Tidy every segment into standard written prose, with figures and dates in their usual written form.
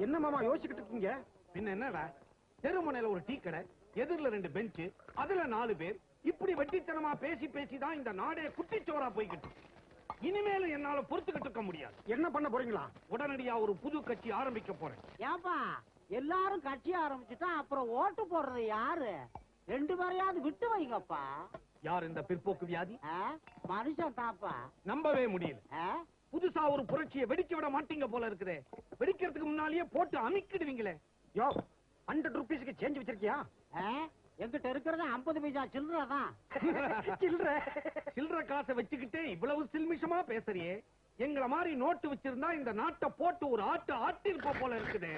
என்ன மாமா யோசிச்சுக்கிட்டு இருக்கீங்க? பின்ன என்னடா, தெருமுனையில ஒரு டீ கடை, எதிரில 2 பெஞ்ச், அதுல 4 பேர், இப்படி வெட்டித்தனமா பேசி பேசிதான் இந்த நாடே குட்டிச்சோரா போய்கிட்டு. இனிமேலும் என்னால பொறுத்துக்கிட்டு இருக்க முடியாது. என்ன பண்ண போறீங்களா? உடனடியா ஒரு புது கட்சி ஆரம்பிக்க போறேன். ஏப்பா எல்லாரும் கட்சி ஆரம்பிச்சுட்டா அப்புறம் ஓட்டு போடுறது யாரு? 2 பேரையாவது விட்டு வைங்கப்பா. யார் இந்த பிற்போக்கு வியாதி? மனுஷன் தாப்பா. நம்பவே முடியல. புதுசா ஒரு புரட்சியை வெடிக்க விட மாட்டீங்க போல இருக்குதே. வெடிக்கிறதுக்கு முன்னாலேயே போட்டு அமிக்கிடுவீங்களே. யோ, 100 ரூபீஸ்க்கு சேஞ்ச் வச்சிருக்கியா? எங்கிட்ட இருக்கிறது 50 பைசா சில்லறதான். சில்லற காசை வச்சுக்கிட்டே இவ்வளவு சில்மிஷமா பேசுறியே. எங்கள மாதிரி நோட்டு வச்சிருந்தா இந்த நாட்டை போட்டு ஒரு ஆட்டு ஆட்டிருப்ப போல இருக்குது.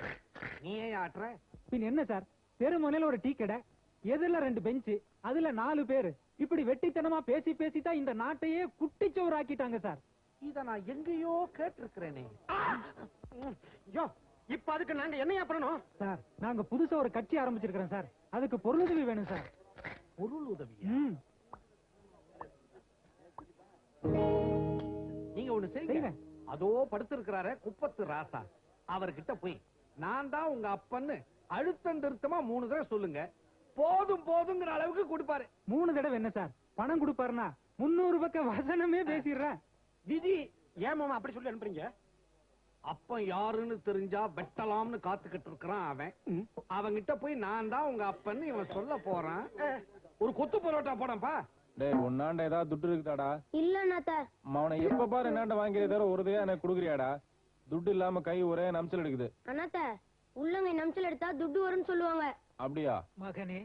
நீ ஏன் ஆட்டுற? பின் என்ன சார், தெருமுனையில ஒரு டீ கடை, எதிரில 2 பெஞ்ச், அதுல 4 பேரு, இப்படி வெட்டித்தனமா பேசி பேசிதான் இந்த நாட்டையே குட்டிச்சோறு ஆக்கிட்டாங்க சார். இத நான் எங்கேயோ கேட்டிருக்கிறேனே. யோ, இப்ப அதுக்கு நாங்க என்னையா பண்ணணும்? சார், நாங்க புதுசா ஒரு கட்சி ஆரம்பிச்சிருக்கிறோம் சார். அதுக்கு பொருளுதவி வேணும் சார். பொருள் உதவி? நீங்க ஒண்ணு செய்யுங்க. அதோ படுத்திருக்கிறாரே குப்பத்து ராசா, அவர்கிட்ட போய் நான் தான் உங்க அப்பன்னு அழுத்தம் திருத்தமா 3 தடவை சொல்லுங்க. போதும் போதுங்கிற அளவுக்கு கொடுப்பாரு. 3 தடவை என்ன சார், பணம் கொடுப்பாருன்னா 300 பக்கம் வசனமே பேசிடுறேன். விதி. ஏன் மாமா அப்படி சொல்லி அனுப்புறீங்க? அப்ப யாருன்னு தெரிஞ்சா வெட்டலாம்னு காத்துக்கிட்டு இருக்கிறான் அவன். அவங்கிட்ட போய் நான் தான் உங்க அப்பன்னு இவன் சொல்ல போறான். ஒரு கொத்து பரோட்டா போடப்பா. டேய், உன்னாண்ட ஏதாவது துட்டு இருக்குதாடா? இல்ல நாத்தா. அவனை எப்ப பாரு என்னாண்ட வாங்கிறத தவிர ஒரு தடவை எனக்கு குடுக்குறியாடா? துட்டு இல்லாம கை ஒரே நம்சல் எடுக்குது. அண்ணாத்த, உள்ளங்கை நம்சல் எடுத்தா துட்டு வரும்னு சொல்லுவாங்க. அப்படியா? மகனே,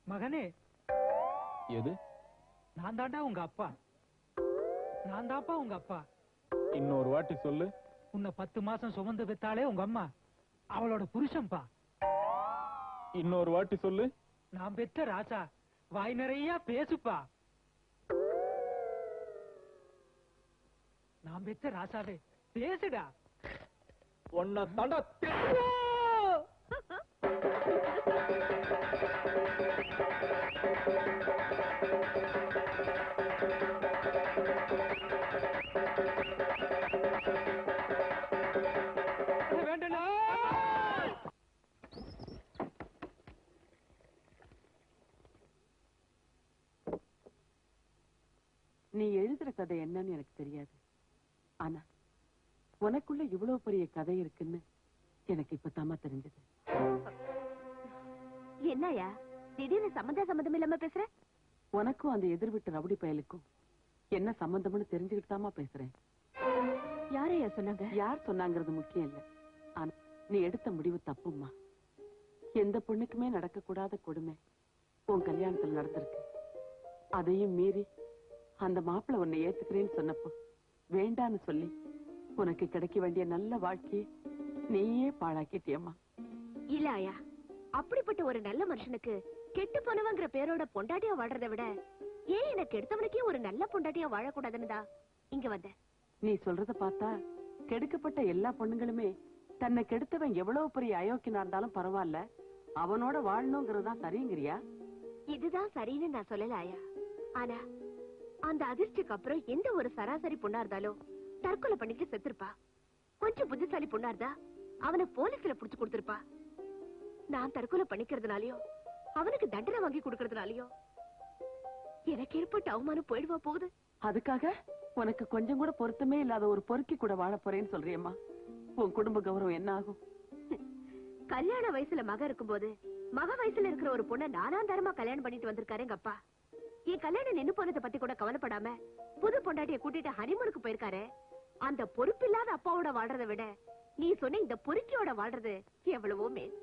மகனே. எது? நான் தாண்டா உங்க அப்பா. நான் தாப்பா உங்க அப்பா. இன்னொரு வாட்டி சொல்லு. உன்னை 10 மாசம் சுமந்து பெத்தாலே உங்க அம்மா, அவளோட புருஷன்பா. இன்னொரு வாட்டி சொல்லு. நான் பெத்த ராசா, வாய் நிறைய பேசுப்பா. நான் பெத்த ராசாவே, பேசுடா. உன்னை தாண்டா. வேண்டனா நீ எழுதுற கதை என்னன்னு எனக்கு தெரியாது. ஆனா உனக்குள்ள இவ்வளவு பெரிய கதை இருக்குன்னு எனக்கு இப்பதாமா தெரிஞ்சது. என்னயா திடீர்னு சம்பந்தம் இல்லாம பேசுற? உனக்கும் அந்த எதிர் வீட்டு ரவுடி பயலுக்கும் என்ன சம்பந்தம்னு தெரிஞ்சுக்கிட்டு தாமா பேசுறேன். யாரையா சொன்னாங்க? யார் சொன்னாங்கிறது முக்கியம் இல்ல. ஆனா நீ எடுத்த முடிவு தப்புமா. எந்த பொண்ணுக்குமே நடக்க கூடாத கொடுமை உன் கல்யாணத்துல நடந்திருக்கு. அதையும் மீறி அந்த மாப்பிள்ளை உன்னை ஏத்துக்கிறேன்னு சொன்னப்போ வேண்டான்னு சொல்லி உனக்கு கிடைக்க வேண்டிய நல்ல வாழ்க்கையை நீயே பாழாக்கிட்டியம்மா. இல்ல ஆயா, அப்படிப்பட்ட ஒரு நல்ல மனுஷனுக்கு கெட்டு போனவங்கிற பேரோட பொண்டாட்டியா வாழ்றதை விட ஏன் எனக்கு எடுத்தவனுக்கே ஒரு நல்ல பொண்டாட்டியா வாழக்கூடாதுன்னு தான் இங்க வந்த. நீ சொல்றத பார்த்தா கெடுக்கப்பட்ட எல்லா பொண்ணுங்களுமே தன்னை கெடுத்தவன் எவ்வளவு பெரிய அயோக்கியனா இருந்தாலும் பரவாயில்ல, அவனோட வாழணுங்கிறதுதான் சரிங்கிறியா? இதுதான் சரின்னு நான் சொல்லல ஆயா. ஆனா அந்த அதிர்ச்சிக்கு அப்புறம் எந்த ஒரு சராசரி பொண்ணா இருந்தாலும் தற்கொலை பண்ணிட்டு செத்துருப்பா. கொஞ்சம் புத்திசாலி பொண்ணா இருந்தா அவனை போலீஸ்ல புடிச்சு கொடுத்திருப்பா. நான் தற்கொலை பண்ணிக்கிறதுனாலயோ அவனுக்கு தண்டனை வாங்கி கொடுக்கறதுனாலயோ எனக்கு ஏற்பட்ட அவமானம் போயிடுவா போகுது. அதுக்காக உனக்கு கொஞ்சம் கூட பொருத்தமே இல்லாத ஒரு பொறுக்கி கூட வாழ போறேன்னு சொல்றியம்மா. உன் குடும்ப கௌரவம் என்ன ஆகும்? கல்யாண வயசுல மக இருக்கும்போது மக வயசுல இருக்கிற ஒரு பொண்ணை நானாந்தரமா கல்யாணம் பண்ணிட்டு வந்திருக்காரு எங்க அப்பா. என் கல்யாணம் நின்னு போனதை பத்தி கூட கவலைப்படாம புது பொண்டாட்டிய கூட்டிட்டு ஹனிமூனுக்கு போயிருக்காரு. அந்த பொறுப்பில்லாத அப்பாவோட வாழ்றதை விட நீ சொன்ன இந்த பொறுக்கியோட வாழ்றது எவ்வளவோ மேல்.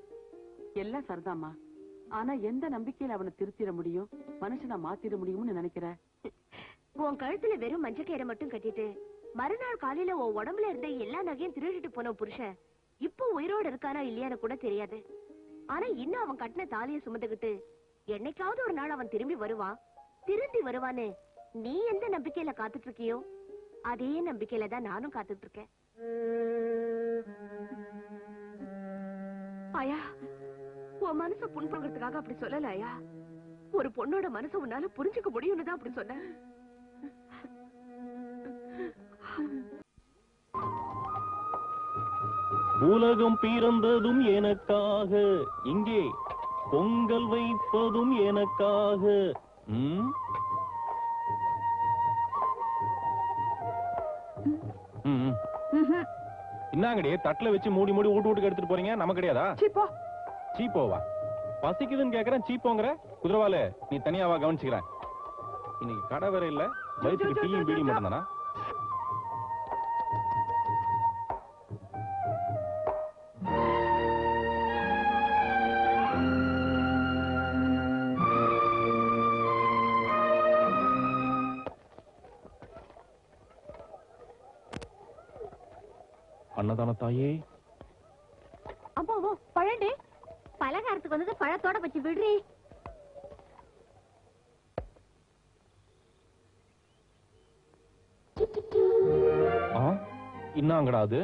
எல்லாம் சரிதாம்மா. ஆனா எந்த நம்பிக்கையில அவனை திருத்திட முடியும், மனுஷனை மாத்திட முடியும்னு நினைக்கிற? உன் கழுத்துல வெறும் மஞ்சக்கயிறை மட்டும் கட்டிட்டு மறுநாள் காலையில உன் உடம்புல இருந்த எல்லா நகையும் திருடிட்டு போன புருஷன் இப்போ உயிரோடு இருக்கானா இல்லையான்னு கூட தெரியாது. ஆனா இன்னும் அவன் கட்டின தாலியை சுமந்துகிட்டு என்னைக்காவது ஒரு நாள் அவன் திரும்பி வருவான், திரும்பி வருவான்னு நீ எந்த நம்பிக்கையில காத்துட்டு இருக்கியோ அதே நம்பிக்கையில தான் நானும் காத்துட்டு இருக்கேன். ஆயா, உன் மனச புண்படுறதுக்காக அப்படி சொல்லல ஆயா. ஒரு பொண்ணோட மனச உன்னால புரிஞ்சுக்க முடியும்னு தான் அப்படி சொன்ன. உலகம் பிறந்ததும் எனக்காக, இங்கே பொங்கல் வைப்பதும் எனக்காக. என்னங்கடி தட்டுல வச்சு மூடி மூடி வீட்டுக்கு எடுத்துட்டு போறீங்க? நம்ம கிடையாதா? சீப்போவா? பசிக்குதுன்னு கேக்குறேன், சீப்போங்கிற. குதிரவால நீ தனியாவா கவனிச்சுக்கிறேன். இன்னைக்கு கடை வேற இல்ல, வயிற்றுக்கு டீயும் பீடி மட்டும் தானா? அன்னதான தாயே. அப்போ பழண்டு பலகாரத்துக்கு வந்தது பழத்தோட வச்சு விடுறி. இன்னாங்கடா அது?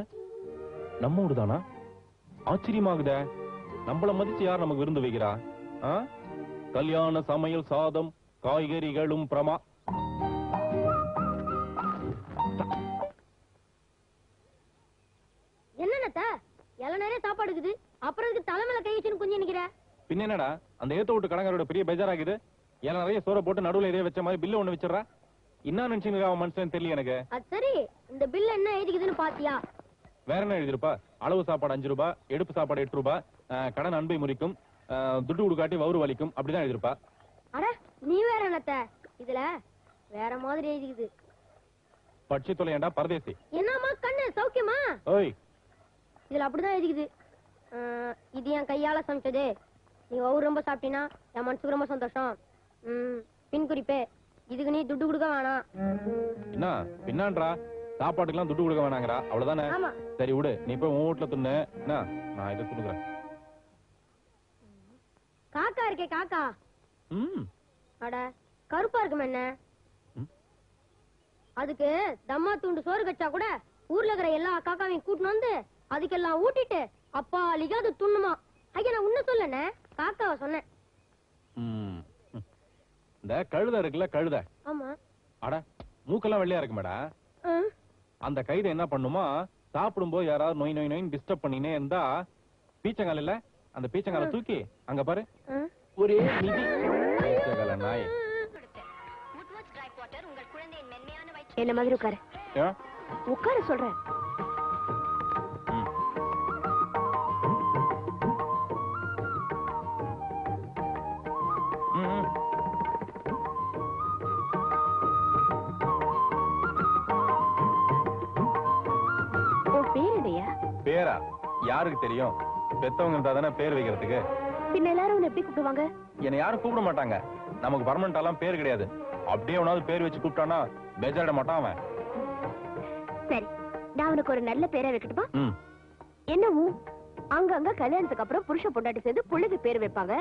நம்ம ஊருதானா? ஆச்சரியமாகுதே. நம்மள மதிச்சு யார் நமக்கு விருந்து வைக்கிறா? கல்யாண சமையல் சாதம் காய்கறிகளும் பிரமா. என்னன்னத்த எல்லாம் நிறைய சாப்பாடு இருக்குது, அப்புறம் இதுக்கு தலைமையில கை வச்சுன்னு குஞ்சு நிக்கிற. பின்ன என்னடா அந்த ஏத்த விட்டு கடங்காரோட பெரிய பேஜாராகுது. எல்லாம் நிறைய சோற போட்டு நடுவுல இதே வச்ச மாதிரி பில்லு ஒண்ணு வச்சிடறா. என்ன நினைச்சுங்க மனுஷன் தெரியல எனக்கு. அது சரி, இந்த பில் என்ன எழுதிக்குதுன்னு பாத்தியா? வேற என்ன எழுதிருப்பா? அளவு சாப்பாடு 5 ரூபாய், எடுப்பு சாப்பாடு 8 ரூபாய், கடன் அன்பை முறிக்கும், துட்டு கொடுக்காட்டி வவுறு வலிக்கும், அப்படிதான் எழுதிருப்பா. அட நீ வேற என்னத்த, இதுல வேற மாதிரி எழுதிக்குது. பட்சி தொலையண்டா பரதேசி. என்னம்மா கண்ணு சௌக்கியமா? ஓய், இதுல அப்படிதான் எழுதிக்குது. இது என் கையால சமைச்சது, நீ வவுறு ரொம்ப சாப்பிட்டீங்கன்னா என் மனசுக்கு ரொம்ப சந்தோஷம். பின் குறிப்பே, இதுக்கு நீ துட்டு கொடுக்க வேணாம். என்ன பின்னான்றா? சாப்பாட்டுக்கெல்லாம் துட்டு கொடுக்க வேணாங்கறா, அவ்வளவுதானே? சரி விடு, நீ போய் உன் வீட்டுல துண்ணு, நான் இதை துணுக்குறேன். காக்கா இருக்கே காக்கா. அட கருப்பா இருக்கும் என்ன? அதுக்கு தம்மா தூண்டு சோறு கச்சா கூட ஊர்ல இருக்கிற எல்லா காக்காவையும் கூட்டின்னு வந்து அதுக்கெல்லாம் ஊட்டிட்டு அப்பாலிக்கு அது துண்ணுமா. ஐயா நான் உன்ன சொல்லனே, காக்காவை சொன்னேன். இந்த கழுதை இருக்குல்ல, கழுதை. ஆமா. அட மூக்கெல்லாம் வெள்ளையா இருக்கு மேடா. அந்த கைதை என்ன பண்ணுமா, சாப்பிடும்போது யாராவது நோய் நோய் நோய் டிஸ்டர்ப் பண்ணினே இருந்தா பீச்சங்கால இல்ல, அந்த பீச்சங்கால தூக்கி அங்க பாரு ஒரே நிதி. பீச்சங்கால நாய். என்ன மாதிரி உட்காரு. உட்கார சொல்றேன். பேரா? யாருக்கு தெரியும்? பெத்தவங்க இருந்தா தானே பேர் வைக்கிறதுக்கு. பின்ன எல்லாரும் உன்னை எப்படி கூப்பிடுவாங்க? என்ன யாரும் கூப்பிட மாட்டாங்க. நமக்கு பர்மனண்டாலாம் பேர் கிடையாது. அப்படியே உனாவது பேர் வச்சு கூப்பிட்டானா பேஜாட மாட்டான் அவன். சரி, நான் உனக்கு ஒரு நல்ல பேரை வைக்கட்டுமா? என்னவும் அங்கங்க கல்யாணத்துக்கு அப்புறம் புருஷ பொண்டாட்டி சேர்ந்து புள்ளைக்கு பேர் வைப்பாங்க.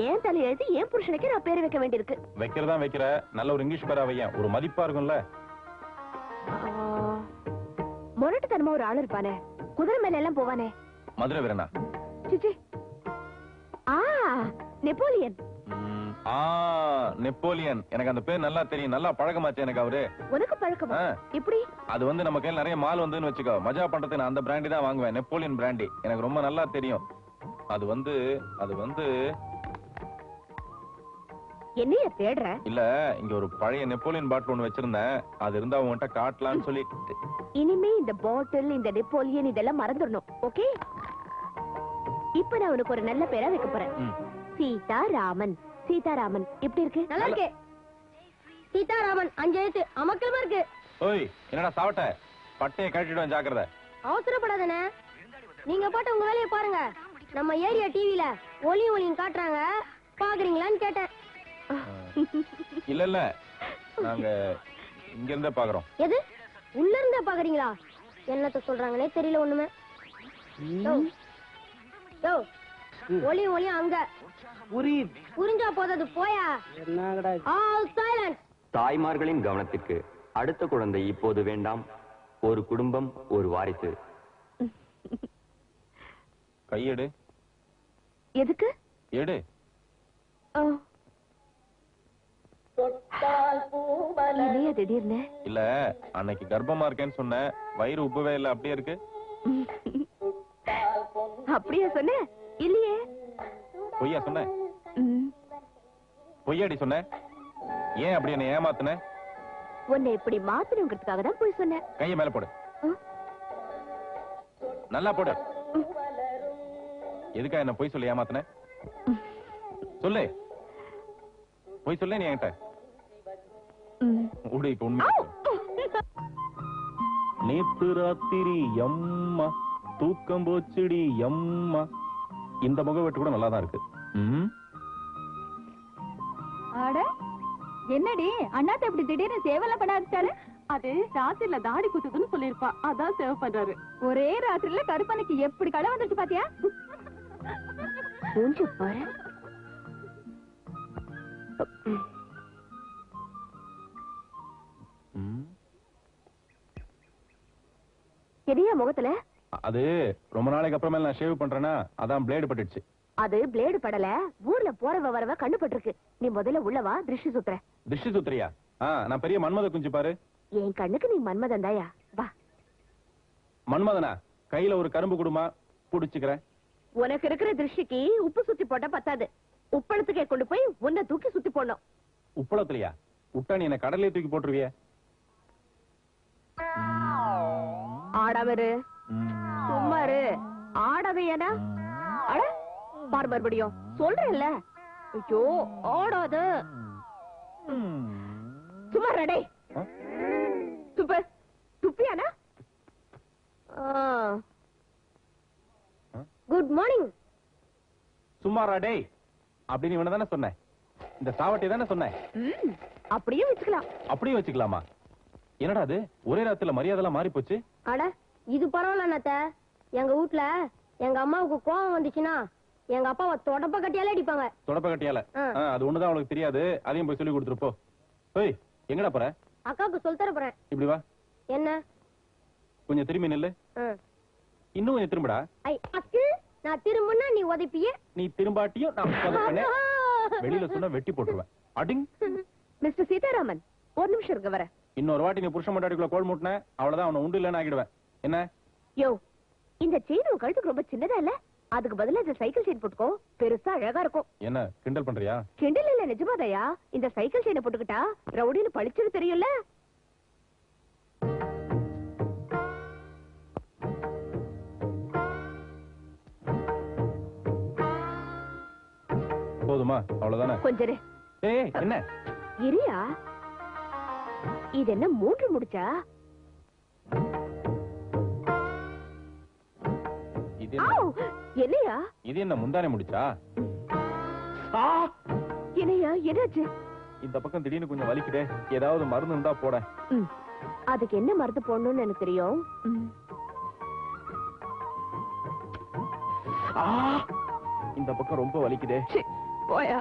ஏன் தலை எழுதி ஏன் புருஷனுக்கு நான் பேர் வைக்க வேண்டியிருக்கு. வைக்கிறதா வைக்கிற, நல்ல ஒரு இங்கிலீஷ் பேரா வையன், ஒரு மதிப்பா இருக்கும்ல. முரட்டுத்தனமா ஒரு ஆள் இருப்பானே, குதிரை மேல எல்லாம் போவானே. மதுரை வீரனா? நெப்போலியன். நெப்போலியன். எனக்கு அந்த பேர் நல்லா தெரியும், நல்லா பழக்கமாச்சு எனக்கு அவரு. உனக்கு பழக்கமா? இப்படி? அது வந்து நம்ம கையில நிறைய மால் வந்துன்னு வச்சுக்கோ, மஜா பண்றதுக்கு நான் அந்த பிராண்டி தான் வாங்குவேன், நெப்போலியன் பிராண்டி. எனக்கு ரொம்ப நல்லா தெரியும். அது வந்து என்னைய தேடுற? இல்ல, இங்க ஒரு பழைய நெப்போலியன் பாட்டில் ஒண்ணு வச்சிருந்தேன், அது இருந்தா உன்கிட்ட காட்டலான்னு சொல்லி. இனிமே இந்த பாட்டில், இந்த நெப்போலியன் இதெல்லாம் மறந்துடணும், ஓகே? இப்ப நான் உனக்கு ஒரு நல்ல பேரா வைக்க போறேன். சீதாராமன். சீதாராமன் எப்படி இருக்கு? நல்லா இருக்கு. சீதாராமன் 5 எழுத்து, அமக்கலமா இருக்கு. ஓய், என்னடா சாவட்ட? பட்டைய கழட்டிடுவேன், ஜாக்கிரதை. அவசரப்படாதே, நீங்க பாட்டு உங்க வேலையை பாருங்க. நம்ம ஏரியா டிவில ஒளியும் காட்டுறாங்க, பாக்குறீங்களான்னு கேட்டேன். இல்ல இல்ல, நாங்க இங்க இருந்தே பாக்குறோம். எது? உள்ள இருந்தே பாக்குறீங்களா? என்னத்த சொல்றாங்களே தெரியல ஒண்ணுமே. ஒளியும் அங்க புரிஞ்சா போதது போயா. தாய்மார்களின் கவனத்துக்கு அடுத்த குழந்தை இப்போது வேண்டாம். ஒரு குடும்பம், ஒரு வாரிசு. கையெடு. எதுக்கு? எடு. திடீர்னு இல்ல, அன்னைக்கு கர்ப்பமா இருக்கேன்னு சொன்ன, வயிறு உப்பவே இல்ல, அப்படியே இருக்கு. அப்படியா சொன்ன? இல்லையே. பொய்யா சொன்ன? ம். பொய்யாடி சொன்ன? ஏன் அப்படி என்ன ஏமாத்துன? உன்னை இப்படி மாத்தணுங்கிறதுக்காக தான் போய் சொன்னேன். கையை மேல போடு. நல்லா போடு. எதுக்கா என்ன பொய் சொல்லி ஏமாத்துன? சொல்லு. பொய் சொல்ல நீ என்கிட்ட. உடு இப்ப உண்மை. நேத்து ராத்திரி எம்மா தூக்கம் போச்சுடி எம்மா. இந்த முகவெட்டு கூட நல்லா தான் இருக்கு. அட என்னடி அண்ணாத்த இப்படி திடீர்னு சேவெல்லாம் பண்ண ஆரம்பிச்சாரு? அது ராத்திரில தாடி குத்துதுன்னு சொல்லிருப்பா, அதான் சேவ் பண்றாரு. ஒரே ராத்திரில கருப்பனுக்கு எப்படி களை வந்துருச்சு பாத்தியா? மூஞ்சி பாரு. எதையா முகத்துல? அது ரொம்ப நாளைக்கு அப்புறமே நான் ஷேவ் பண்றேன்னா அதான் பிளேடு பட்டுடுச்சு. அது பிளேடு படல, ஊர்ல போறவ வரவ கண்ணு பட்டிருக்கு. நீ முதல்ல உள்ளவா, திருஷ்டி சுத்துற. திருஷ்டி சுத்துறியா? நான் பெரிய மன்மத குஞ்சு பாரு. என் கண்ணுக்கு நீ மன்மதன் தாயா. வா. மன்மதனா? கையில ஒரு கரும்பு குடுமா புடிச்சுக்கிறேன். உனக்கு இருக்கிற திருஷ்டிக்கு உப்பு சுத்தி போட்டா பத்தாது. உப்பளத்துக்கே கொண்டு போய் உன்னை தூக்கி சுத்தி போடணும். உப்பளத்துலயா? உட்டா நீ என்ன கடலையே தூக்கி போட்டுருவிய? ஆடாமரு சும்மாரு. ஆடாதையனா? அட பார் மறுபடியும் சொல்றேன்ல. ஐயோ ஆடாத. சும்மா ரெடே. துப்பு. துப்பியானா? Good morning. சும்மாரா டேய் அப்படின்னு இவனை தானே சொன்னேன். இந்த சாவட்டை தானே சொன்னேன். அப்படியே வச்சுக்கலாம். அப்படியே வச்சுக்கலாமா? என்னடா அது ஒரே ராத்திரில மரியாதைலாம் மாறி போச்சு. அட இது பரவாயில்ல அண்ணாத்த. எங்க வீட்ல எங்க அம்மாவுக்கு கோவம் வந்துச்சுன்னா எங்க அப்பாவை தொடப்ப கட்டியாலே அடிப்பாங்க. தொடப்ப கட்டியால? அது ஒண்ணுதான் அவளுக்கு தெரியாது. அதையும் போய் சொல்லி கொடுத்துருப்போ. ஓய் எங்கடா போற? அக்காவுக்கு சொல்லித்தர போறேன். இப்படி வா. என்ன? கொஞ்சம் திரும்பி நில்லு. இன்னும் கொஞ்சம் திரும்படா. அக்கு நான் திரும்பினா நீ உதைப்பிய. நீ திரும்பாட்டியும் நான் உதைப்பேனே. வெளியில சொன்னா வெட்டி போட்டுருவேன். அடிங். மிஸ்டர் சீதாராமன் ஒரு நிமிஷம் இருக்க வர. இன்னொரு வாட்டி நீ புருஷன் மண்டாடிக்குள்ள கோல் மூட்டின அவ்வளவுதான், அவனை உண்டு இல்லைன்னு ஆகிடுவேன். என்ன? யோ இந்த செயின் உன் கழுத்துக்கு ரொம்ப சின்னதா இல்ல? அதுக்கு பதிலா இந்த சைக்கிள் செயின் போட்டுக்கோ, பெருசா அழகா இருக்கும். என்ன கிண்டல் பண்றியா? கிண்டல் இல்ல, நிஜமாதையா. இந்த சைக்கிள் செயினை போட்டுக்கிட்டா ரவுடின்னு பழிச்சது தெரியும்ல. போதுமா? அவ்வளவுதானே? கொஞ்சம் ஏய் என்ன இரியா, இது என்ன மூன்று முடிச்சா? இது என்னையா? இது என்ன முந்தானே முடிச்சா? என்னையா என்னாச்சு? இந்த பக்கம் திடீர்னு கொஞ்சம் வலிக்குதே, ஏதாவது மருந்து இருந்தா போட. அதுக்கு என்ன மருந்து போடணும்னு எனக்கு தெரியும். இந்த பக்கம் ரொம்ப வலிக்குதே. போயா.